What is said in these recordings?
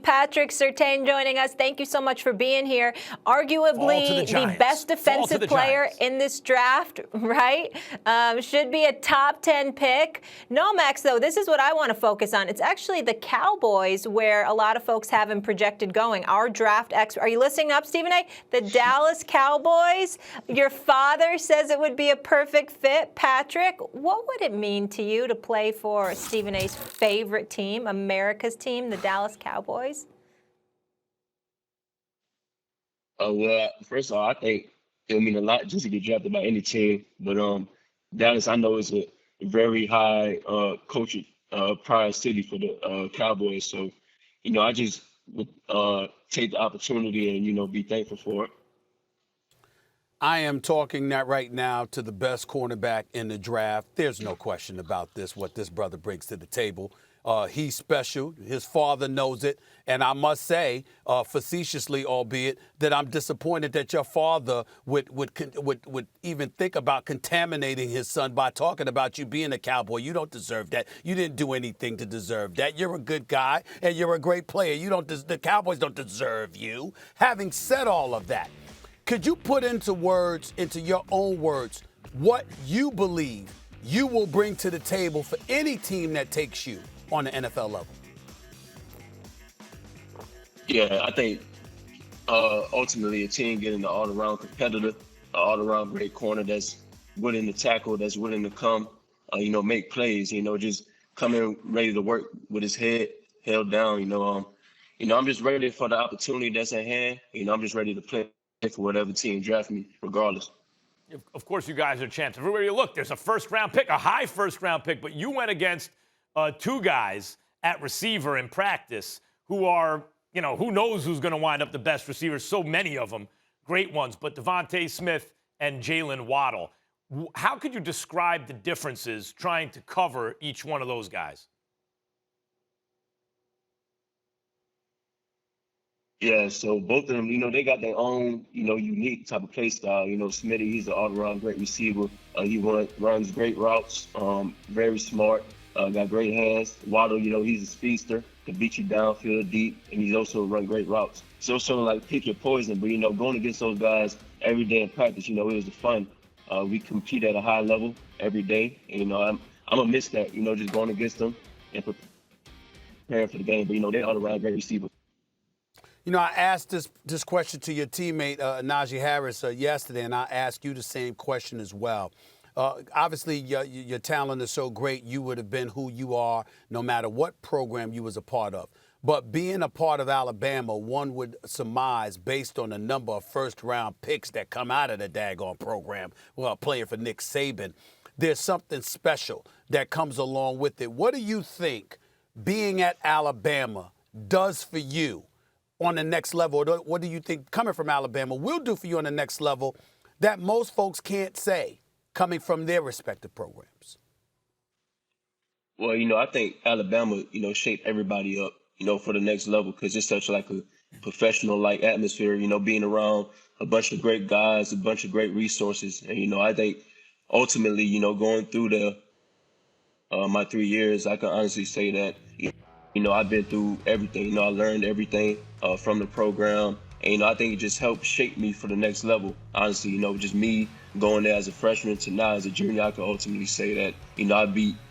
Patrick Surtain joining us. Thank you so much for being here. Arguably the best defensive player in this draft, right? Should be a top 10 pick. No, Max, though, this is what I want to focus on. It's actually the Cowboys where a lot of folks have him projected going. Our draft expert. Are you listening up, Stephen A? The Dallas Cowboys. Your father says it would be a perfect fit. Patrick, what would it mean to you to play for Stephen A's favorite team, America's team, the Dallas Cowboys? Well, first of all, I think it'll mean a lot just to get drafted by any team. But Dallas, I know, is a very high coaching pride city for the Cowboys. So, I just would take the opportunity and, be thankful for it. I am talking that right now to the best cornerback in the draft. There's no question about this, what this brother brings to the table. He's special. His father knows it. And I must say, facetiously, albeit, that I'm disappointed that your father would even think about contaminating his son by talking about you being a Cowboy. You don't deserve that. You didn't do anything to deserve that. You're a good guy, and you're a great player. The Cowboys don't deserve you. Having said all of that, could you put into your own words, what you believe you will bring to the table for any team that takes you on the NFL level? Yeah, I think ultimately a team getting an all-around competitor, an all-around great corner that's willing to tackle, that's willing to come, make plays, just come in ready to work with his head held down. I'm just ready for the opportunity that's at hand. I'm just ready to play for whatever team draft me, regardless. Of course, you guys are champs. Everywhere you look, there's a first-round pick, a high first-round pick, but you went against two guys at receiver in practice who are, who knows who's going to wind up the best receivers, so many of them, great ones, but DeVonta Smith and Jaylen Waddle. How could you describe the differences trying to cover each one of those guys? Yeah, so both of them, they got their own, unique type of play style. Smitty, he's an all-around great receiver. He runs great routes, very smart, got great hands. Waddle, he's a speedster, can beat you downfield deep, and he's also run great routes. So sort of like pick your poison, but, going against those guys every day in practice, it was fun. We compete at a high level every day, and, I'm going to miss that, just going against them and preparing for the game. But, they're all-around great receivers. I asked this question to your teammate, Najee Harris, yesterday, and I ask you the same question as well. Obviously, your talent is so great, you would have been who you are no matter what program you was a part of. But being a part of Alabama, one would surmise, based on the number of first-round picks that come out of the daggone program, playing for Nick Saban, there's something special that comes along with it. What do you think being at Alabama does for you on the next level? What do you think coming from Alabama will do for you on the next level that most folks can't say coming from their respective programs? Well, I think Alabama, shaped everybody up, for the next level because it's such like a professional-like atmosphere, being around a bunch of great guys, a bunch of great resources. And, I think ultimately, going through my 3 years, I can honestly say that, I've been through everything. I learned everything from the program. And, I think it just helped shape me for the next level. Honestly, just me going there as a freshman to now as a junior, I can ultimately say that,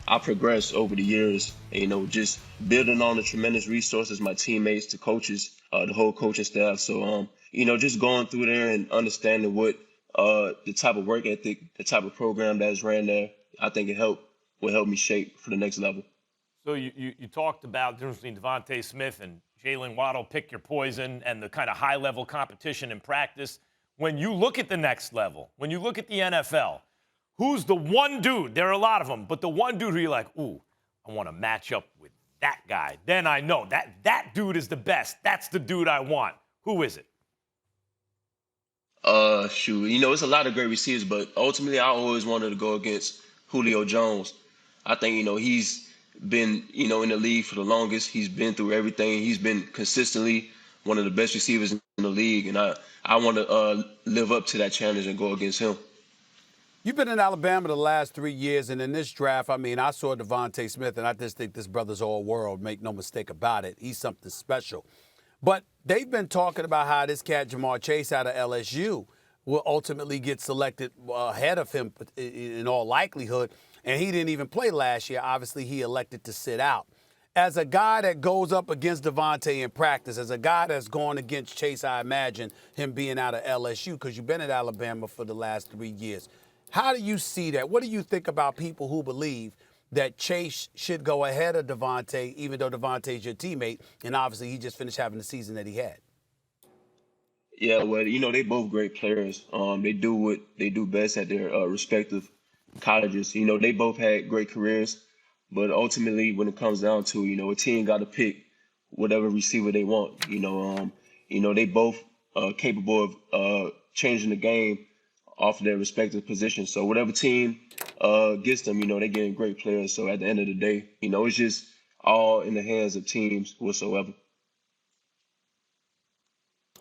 I progressed over the years, and, just building on the tremendous resources, my teammates, the coaches, the whole coaching staff. So, just going through there and understanding what the type of work ethic, the type of program that is ran there, I think will help me shape for the next level. So you talked about the difference between DeVonta Smith and Jaylen Waddle, pick your poison, and the kind of high-level competition in practice. When you look at the next level, when you look at the NFL, who's the one dude? There are a lot of them, but the one dude who you're like, ooh, I want to match up with that guy. Then I know that dude is the best. That's the dude I want. Who is it? Shoot, it's a lot of great receivers, but ultimately I always wanted to go against Julio Jones. I think, he's been, in the league for the longest. He's been through everything. He's been consistently one of the best receivers in the league, and I want to live up to that challenge and go against him. You've been in Alabama the last 3 years, and in this draft, I mean, I saw DeVonta Smith, and I just think this brother's all world. Make no mistake about it. He's something special. But they've been talking about how this cat, Jamar Chase, out of LSU, will ultimately get selected ahead of him in all likelihood. And he didn't even play last year. Obviously, he elected to sit out. As a guy that goes up against DeVonta in practice, as a guy that's going against Chase, I imagine him being out of LSU, because you've been at Alabama for the last 3 years. How do you see that? What do you think about people who believe that Chase should go ahead of DeVonta, even though DeVonta is your teammate, and obviously he just finished having the season that he had? Yeah, well, they both great players. They do what they do best at their respective colleges. They both had great careers, but ultimately, when it comes down to, a team got to pick whatever receiver they want. They both capable of changing the game off of their respective positions. So whatever team gets them, they're getting great players. So at the end of the day, it's just all in the hands of teams whatsoever.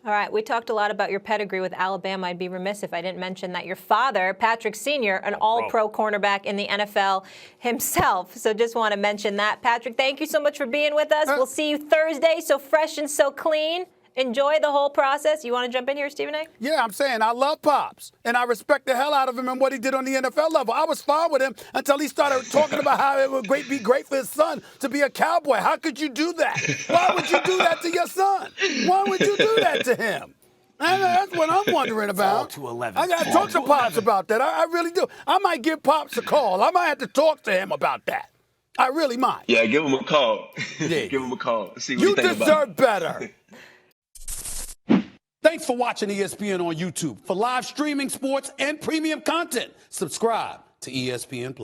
All right, we talked a lot about your pedigree with Alabama. I'd be remiss if I didn't mention that your father, Patrick Sr., an all-pro cornerback in the NFL himself. So just want to mention that. Patrick, thank you so much for being with us. We'll see you Thursday, so fresh and so clean. Enjoy the whole process. You want to jump in here, Stephen A? Yeah, I'm saying I love Pops, and I respect the hell out of him and what he did on the NFL level. I was fine with him until he started talking about how it would be great for his son to be a Cowboy. How could you do that? Why would you do that to your son? Why would you do that to him? That's what I'm wondering about. Fall to 11. I got to talk to Pops about that. I really do. I might give Pops a call. I might have to talk to him about that. I really might. Yeah, give him a call. Yeah. Give him a call. See what you think about it. You deserve better. Thanks for watching ESPN on YouTube. For live streaming, sports, and premium content, subscribe to ESPN+.